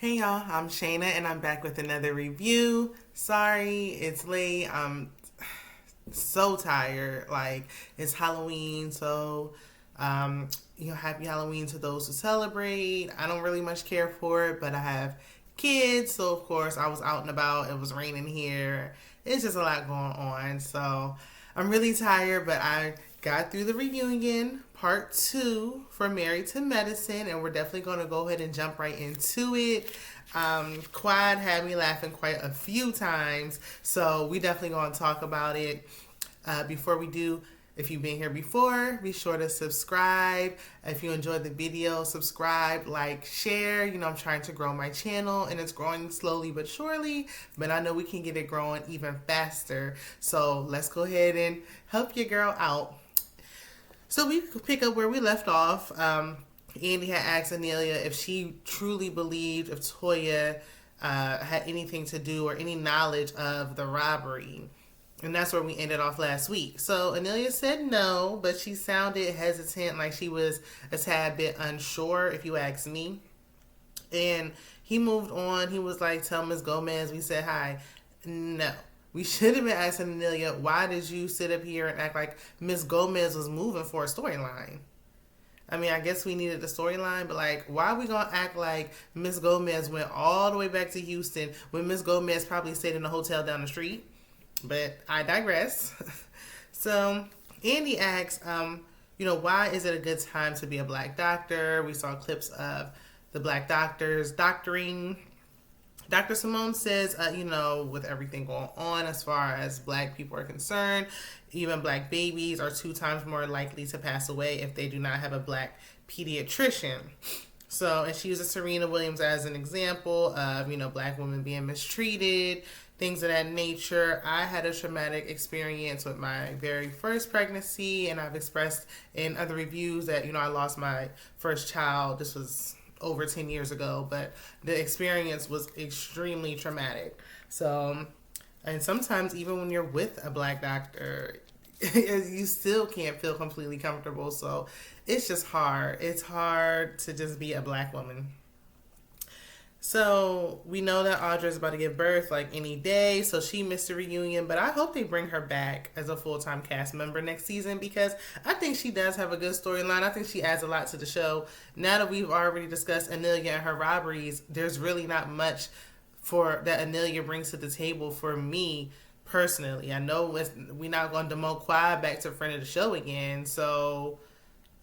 Hey y'all, I'm Shayna and I'm back with another review. Sorry, it's late. I'm so tired. Like, it's Halloween, so happy Halloween to those who celebrate. I don't really much care for it, but I have kids, so of course I was out and about. It was raining here. It's just a lot going on. So I'm really tired, but I got through the reunion part two for Married to Medicine, and we're definitely going to go ahead and jump right into it. Quad had me laughing quite a few times, so we definitely going to talk about it. Before we do, if you've been here before, be sure to subscribe. If you enjoyed the video, subscribe, like, share. I'm trying to grow my channel and it's growing slowly but surely, but I know we can get it growing even faster. So let's go ahead and help your girl out. So we pick up where we left off. Andy had asked Amelia if she truly believed if Toya had anything to do or any knowledge of the robbery. And that's where we ended off last week. So Amelia said no, but she sounded hesitant, like she was a tad bit unsure, if you ask me. And he moved on. He was like, tell Ms. Gomez we said hi. No. We should have been asking Amelia, why did you sit up here and act like Ms. Gomez was moving for a storyline? I mean, I guess we needed the storyline, but like, why are we gonna act like Ms. Gomez went all the way back to Houston when Ms. Gomez probably stayed in a hotel down the street? But I digress. So Andy asks, why is it a good time to be a black doctor? We saw clips of the black doctors doctoring. Dr. Simone says, with everything going on as far as black people are concerned, even black babies are 2 times more likely to pass away if they do not have a black pediatrician. So, and she uses Serena Williams as an example of, black women being mistreated, things of that nature. I had a traumatic experience with my very first pregnancy, and I've expressed in other reviews that, I lost my first child. This was over 10 years ago, but the experience was extremely traumatic. So, and sometimes even when you're with a black doctor, you still can't feel completely comfortable. So it's just hard. It's hard to just be a black woman. So we know that Audra's about to give birth like any day, so she missed the reunion, but I hope they bring her back as a full-time cast member next season because I think she does have a good storyline. I think she adds a lot to the show. Now that we've already discussed Amelia and her robberies, there's really not much that Amelia brings to the table for me personally. I know we're not going to demote Quad back to friend of the show again, so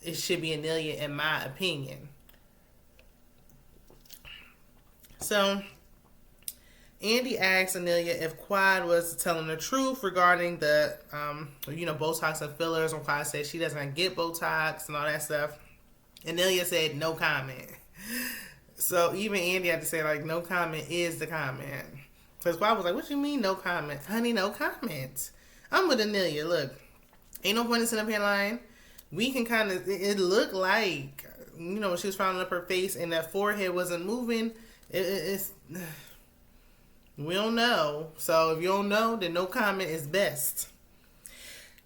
it should be Amelia in my opinion. So, Andy asked Amelia if Quad was telling the truth regarding the, Botox and fillers, and Quad said she doesn't get Botox and all that stuff. Amelia said no comment. So, even Andy had to say, like, no comment is the comment. Because Quad was like, what you mean no comment? Honey, no comment. I'm with Amelia. Look, ain't no point in sitting up here lying. We can kind of, it looked like, when she was frowning up her face and that forehead wasn't moving, it's we don't know. So if you don't know, then no comment is best.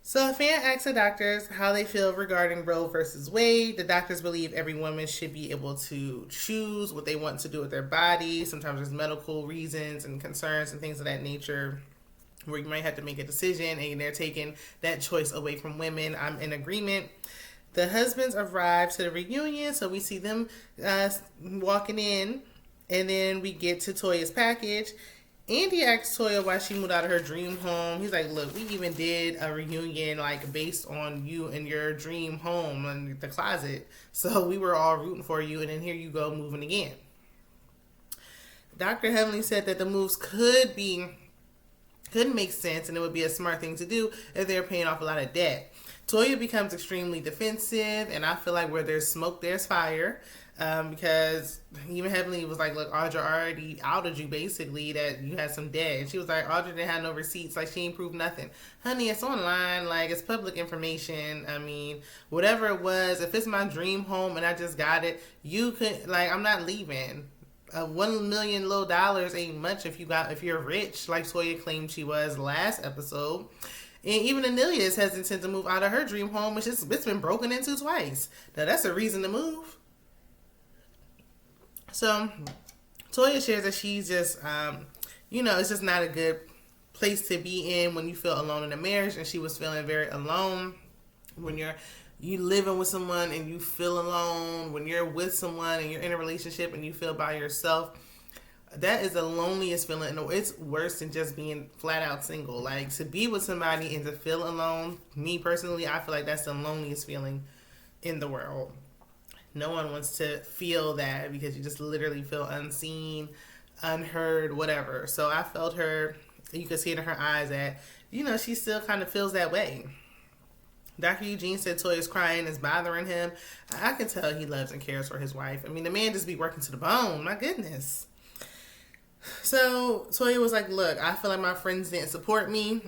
So a fan asked the doctors how they feel regarding Roe versus Wade. The doctors believe every woman should be able to choose what they want to do with their body. Sometimes there's medical reasons and concerns and things of that nature where you might have to make a decision and they're taking that choice away from women. I'm in agreement. The husbands arrived to the reunion, so we see them walking in. And then we get to Toya's package. Andy asked Toya why she moved out of her dream home. He's like, look, we even did a reunion like based on you and your dream home in the closet. So we were all rooting for you. And then here you go moving again. Dr. Heavenly said that the moves could make sense and it would be a smart thing to do if they're paying off a lot of debt. Toya becomes extremely defensive, and I feel like where there's smoke, there's fire. Because even Heavenly was like, look, Audra already outed you basically that you had some debt. And she was like, Audra didn't have no receipts. Like, she ain't proved nothing. Honey, it's online. Like, it's public information. I mean, whatever it was, if it's my dream home and I just got it, you could, like, I'm not leaving. $1 million little dollars ain't much if you're rich, like Toya claimed she was last episode. And even Amelia is hesitant to move out of her dream home, which it's been broken into twice. Now, that's a reason to move. So Toya shares that she's just, it's just not a good place to be in when you feel alone in a marriage, and she was feeling very alone when you living with someone and you feel alone, when you're with someone and you're in a relationship and you feel by yourself. That is the loneliest feeling. No, it's worse than just being flat out single. Like, to be with somebody and to feel alone, me personally, I feel like that's the loneliest feeling in the world. No one wants to feel that because you just literally feel unseen, unheard, whatever. So I felt her, you could see it in her eyes that, she still kind of feels that way. Dr. Eugene said Toya's crying is bothering him. I can tell he loves and cares for his wife. I mean, the man just be working to the bone. My goodness. So Toya was like, look, I feel like my friends didn't support me.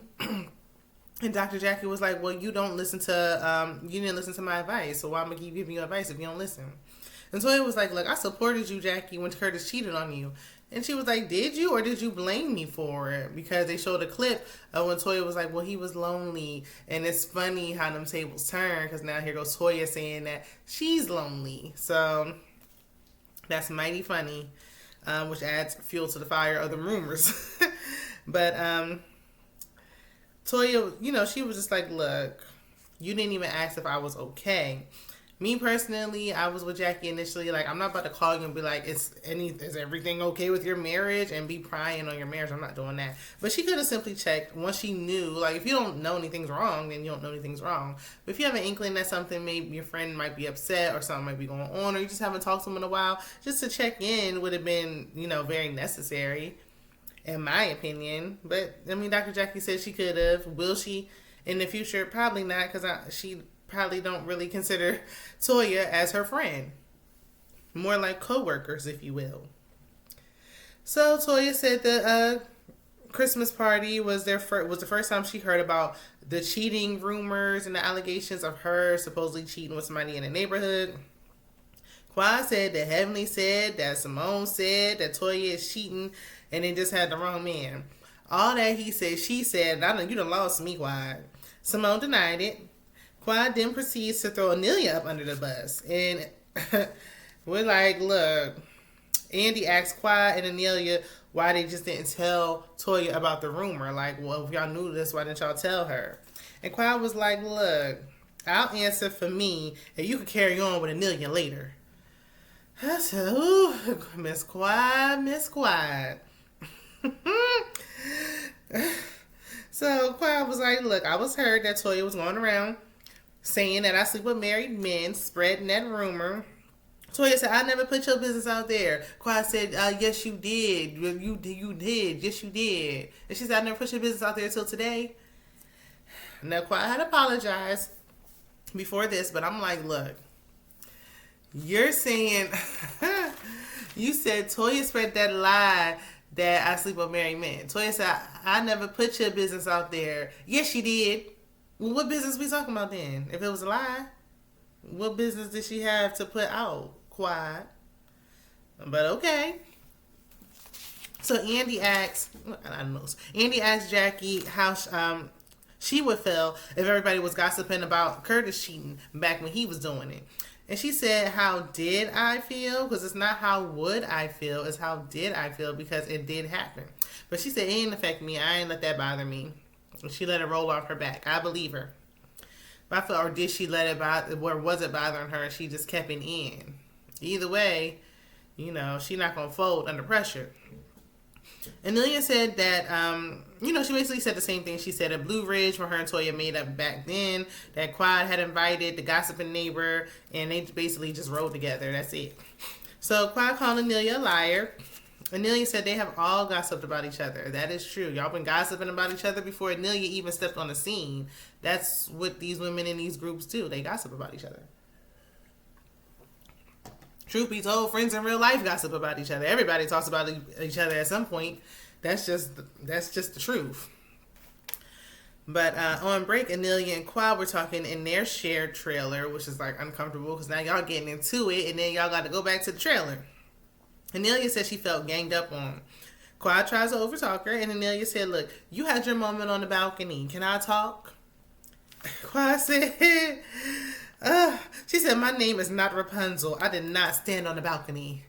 And Dr. Jackie was like, well, you didn't listen to my advice. So why am I keep giving you advice if you don't listen? And Toya was like, look, I supported you, Jackie, when Curtis cheated on you. And she was like, did you, or did you blame me for it? Because they showed a clip of when Toya was like, well, he was lonely. And it's funny how them tables turn, because now here goes Toya saying that she's lonely. So that's mighty funny, which adds fuel to the fire of the rumors. But Toya, she was just like, look, you didn't even ask if I was okay. Me personally, I was with Jackie initially. Like, I'm not about to call you and be like, is everything okay with your marriage? And be prying on your marriage. I'm not doing that. But she could have simply checked once she knew. Like, if you don't know anything's wrong, then you don't know anything's wrong. But if you have an inkling that something, maybe your friend might be upset or something might be going on, or you just haven't talked to them in a while, just to check in would have been, very necessary, in my opinion. But, I mean, Dr. Jackie said she could have. Will she in the future? Probably not, because she probably don't really consider Toya as her friend. More like co-workers, if you will. So Toya said the Christmas party was the first time she heard about the cheating rumors and the allegations of her supposedly cheating with somebody in the neighborhood. Quad said that Heavenly said, that Simone said, that Toya is cheating, and they just had the wrong man. All that he said, she said, you done lost me, Quad. Simone denied it. Quad then proceeds to throw Anelia up under the bus. And we're like, look, Andy asked Quad and Anelia why they just didn't tell Toya about the rumor. Like, well, if y'all knew this, why didn't y'all tell her? And Quad was like, look, I'll answer for me, and you can carry on with Anelia later. I said, ooh, Miss Quad. So Quad was like, look, I was heard that Toya was going around saying that I sleep with married men, spreading that rumor. Toya said, I never put your business out there. Quad said, yes, you did. You did. Yes, you did. And she said, I never put your business out there until today. Now, Quad had apologized before this, but I'm like, look, you're saying, you said Toya spread that lie that I sleep with married men. Toya said, I never put your business out there. Yes, she did. Well, what business we talking about then? If it was a lie, what business did she have to put out? Quad. But okay. So Andy asked Jackie how she would feel if everybody was gossiping about Curtis cheating back when he was doing it. And she said, how did I feel? Because it's not how would I feel, it's how did I feel, because it did happen. But she said, it didn't affect me. I ain't let that bother me. She let it roll off her back. I believe her. But I feel, or did she let it bother, or was it bothering her and she just kept it in? Either way, she not going to fold under pressure. Amelia said that, she basically said the same thing she said at Blue Ridge when her and Toya made up back then, that Quad had invited the gossiping neighbor, and they basically just rolled together. That's it. So Quad called Amelia a liar. Anelia said they have all gossiped about each other. That is true. Y'all been gossiping about each other before Anelia even stepped on the scene. That's what these women in these groups do. They gossip about each other. Truth be told, friends in real life gossip about each other. Everybody talks about each other at some point. That's just the truth. But on break, Anelia and Quad were talking in their shared trailer, which is like uncomfortable because now y'all getting into it, and then y'all got to go back to the trailer. Anelia said she felt ganged up on. Quad tries to overtalk her, and Anelia said, look, you had your moment on the balcony. Can I talk? Quad said, she said, my name is not Rapunzel. I did not stand on the balcony.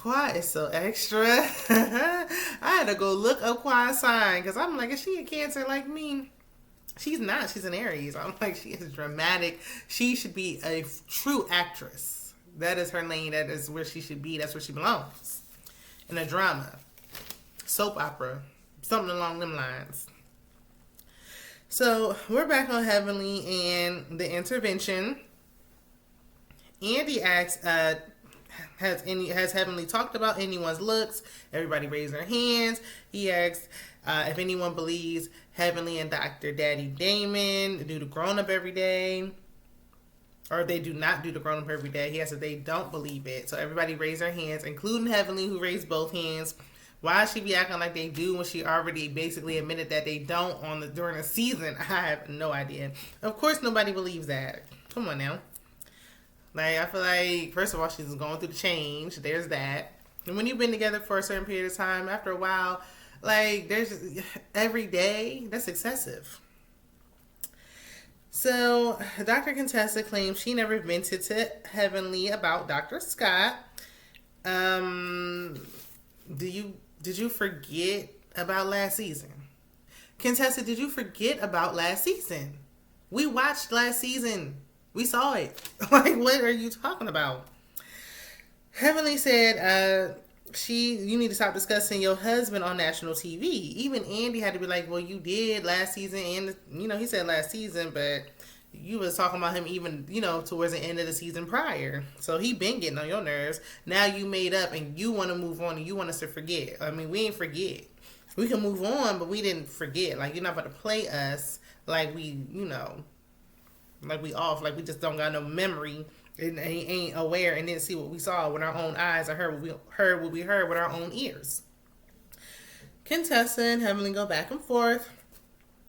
Quad is so extra. I had to go look up Quad sign because I'm like, is she a Cancer like me? She's not. She's an Aries. I'm like, she is dramatic. She should be a true actress. That is her lane. That is where she should be. That's where she belongs. In a drama, soap opera, something along them lines. So we're back on Heavenly and the intervention. Andy asks, has Heavenly talked about anyone's looks? Everybody raised their hands. He asks if anyone believes Heavenly and Dr. Daddy Damon do the grown up every day, or they do not do the grown up every day. He asks if they don't believe it. So everybody raised their hands, including Heavenly, who raised both hands. Why she be acting like they do when she already basically admitted that they don't during the season? I have no idea. Of course, nobody believes that. Come on now. Like, I feel like, first of all, she's going through the change. There's that. And when you've been together for a certain period of time, after a while, like, there's just, every day, that's excessive. So, Dr. Contessa claims she never vented to Heavenly about Dr. Scott. Did you forget about last season? Contessa, did you forget about last season? We watched last season. We saw it. Like, what are you talking about? Heavenly said, you need to stop discussing your husband on national TV. Even Andy had to be like, well, you did last season, and, he said last season, but you was talking about him even, towards the end of the season prior. So he been getting on your nerves. Now you made up and you want to move on and you want us to forget. I mean, we ain't forget. We can move on, but we didn't forget. Like, you're not about to play us like we, like we off, like we just don't got no memory and ain't aware and didn't see what we saw with our own eyes or heard what we heard with our own ears. Contessa and Heavenly go back and forth.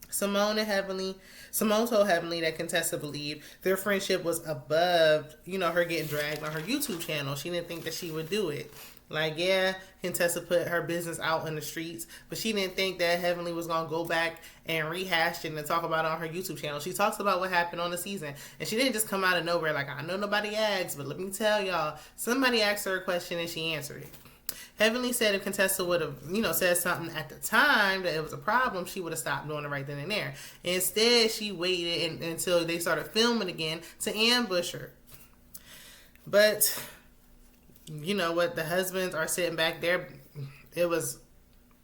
Simone told Heavenly that Contessa believed their friendship was above, her getting dragged on her YouTube channel. She didn't think that she would do it. Like, yeah, Contessa put her business out in the streets, but she didn't think that Heavenly was going to go back and rehash it and talk about it on her YouTube channel. She talks about what happened on the season, and she didn't just come out of nowhere like, I know nobody asked, but let me tell y'all, somebody asked her a question and she answered it. Heavenly said if Contessa would have, said something at the time that it was a problem, she would have stopped doing it right then and there. Instead, she waited until they started filming again to ambush her. But, you know what? The husbands are sitting back there. It was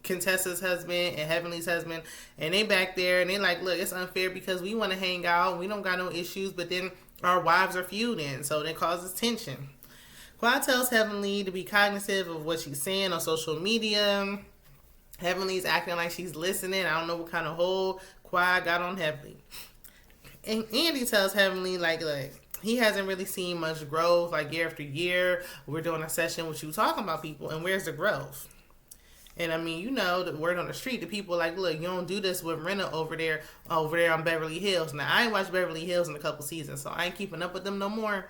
Contessa's husband and Heavenly's husband, and they back there, and they like, look, it's unfair because we want to hang out. We don't got no issues, but then our wives are feuding, so that causes tension. Quad tells Heavenly to be cognizant of what she's saying on social media. Heavenly's acting like she's listening. I don't know what kind of hold Quad got on Heavenly. And Andy tells Heavenly, like he hasn't really seen much growth, like year after year. We're doing a session with you talking about people, and where's the growth? And I mean, the word on the street, the people like, look, you don't do this with Renna over there on Beverly Hills. Now, I ain't watched Beverly Hills in a couple seasons, so I ain't keeping up with them no more.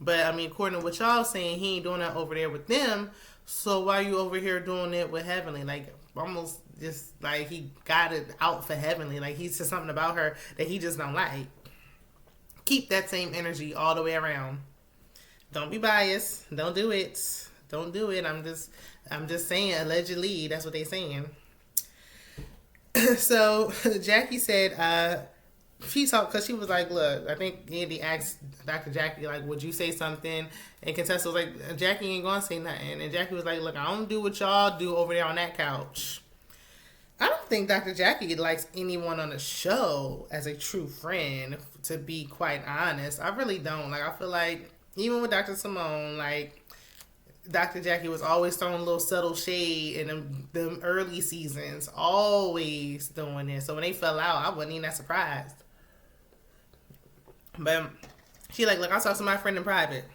But, I mean, according to what y'all saying, he ain't doing that over there with them. So why you over here doing it with Heavenly? Like, almost just like he got it out for Heavenly. Like, he said something about her that he just don't like. Keep that same energy all the way around. Don't be biased. Don't do it. Don't do it. I'm just saying, allegedly, that's what they saying. So, Jackie said, she talked, because she was like, look, I think Andy asked Dr. Jackie, like, would you say something? And Contessa was like, Jackie ain't gonna say nothing. And Jackie was like, look, I don't do what y'all do over there on that couch. I don't think Dr. Jackie likes anyone on the show as a true friend, to be quite honest. I really don't. Like, I feel like, even with Dr. Simone, like, Dr. Jackie was always throwing a little subtle shade in them early seasons, always doing it. So when they fell out, I wasn't even that surprised. But she like, look, I'll talk to my friend in private.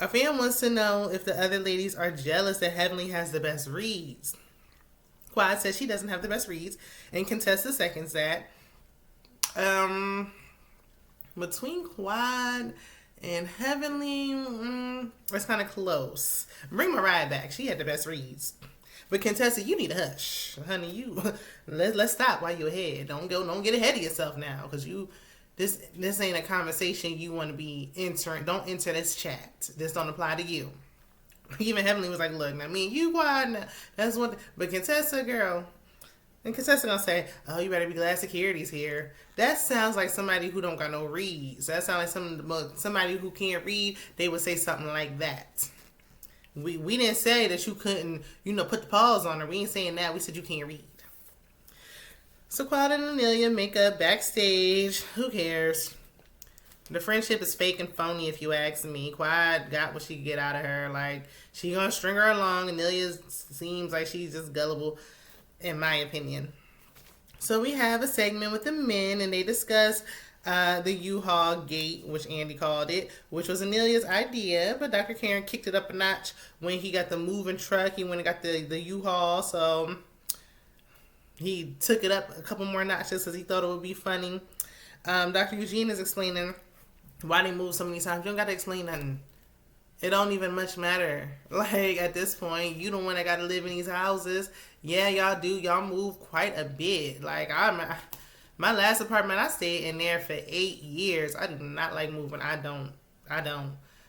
A fan wants to know if the other ladies are jealous that Heavenly has the best reads. Quad says she doesn't have the best reads, and Contessa seconds that. Between Quad and Heavenly, it's kind of close. Bring Mariah back. She had the best reads. But Contessa, you need to hush. Honey, let's stop while you're ahead. Don't get ahead of yourself now, because this ain't a conversation you want to be entering. Don't enter this chat. This don't apply to you. Even Heavenly was like, look, now me and you quiet now. That's one thing. But Contessa, girl, and Contessa gonna say, oh, you better be glad security's here. That sounds like somebody who don't got no reads. That sounds like somebody who can't read. They would say something like that. We didn't say that you couldn't, put the pause on her. We ain't saying that. We said you can't read. So Quad and Amelia make up backstage. Who cares? The friendship is fake and phony, if you ask me. Quad got what she could get out of her. Like, she gonna string her along. Amelia seems like she's just gullible, in my opinion. So we have a segment with the men, and they discuss the U-Haul gate, which Andy called it, which was Amelia's idea, but Dr. Karen kicked it up a notch when he got the moving truck. He went and got the U-Haul, so he took it up a couple more notches because he thought it would be funny. Dr. Eugene is explaining why they moved so many times. You don't got to explain nothing. It don't even much matter. Like, at this point, you the one that got to live in these houses. Yeah, y'all do. Y'all move quite a bit. Like, my last apartment, I stayed in there for 8 years. I do not like moving. I don't.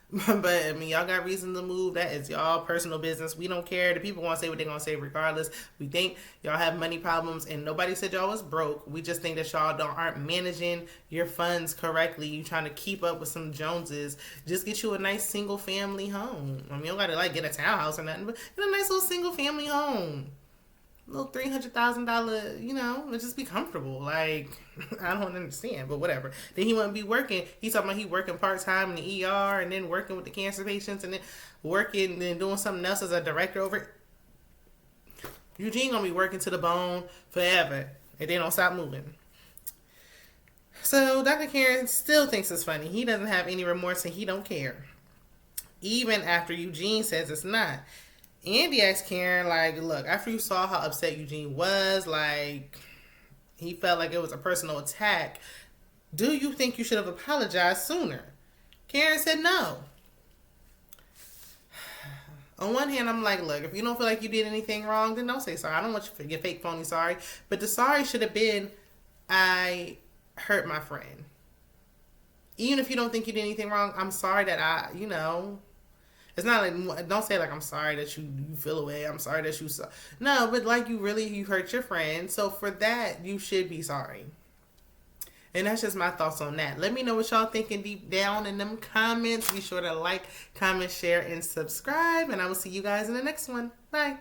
But, I mean, y'all got reason to move. That is y'all personal business. We don't care. The people want to say what they're going to say regardless. We think y'all have money problems, and nobody said y'all was broke. We just think that y'all aren't managing your funds correctly. You trying to keep up with some Joneses. Just get you a nice single family home. I mean, you don't got to, like, get a townhouse or nothing, but get a nice little single family home. Little $300,000, let's just be comfortable. Like, I don't understand, but whatever. Then he wouldn't be working. He's talking about he working part-time in the ER and then working with the cancer patients and then working and doing something else as a director over it. Eugene gonna be working to the bone forever and they don't stop moving. So Dr. Karen still thinks it's funny. He doesn't have any remorse and he don't care. Even after Eugene says it's not. Andy asked Karen, like, look, after you saw how upset Eugene was, like, he felt like it was a personal attack, do you think you should have apologized sooner? Karen said no. On one hand, I'm like, look, if you don't feel like you did anything wrong, then don't say sorry. I don't want you to get fake phony sorry. But the sorry should have been, I hurt my friend. Even if you don't think you did anything wrong, I'm sorry that it's not like, don't say like, I'm sorry that you feel away. I'm sorry that you saw. No, but like you hurt your friend. So for that, you should be sorry. And that's just my thoughts on that. Let me know what y'all thinking deep down in them comments. Be sure to like, comment, share, and subscribe. And I will see you guys in the next one. Bye.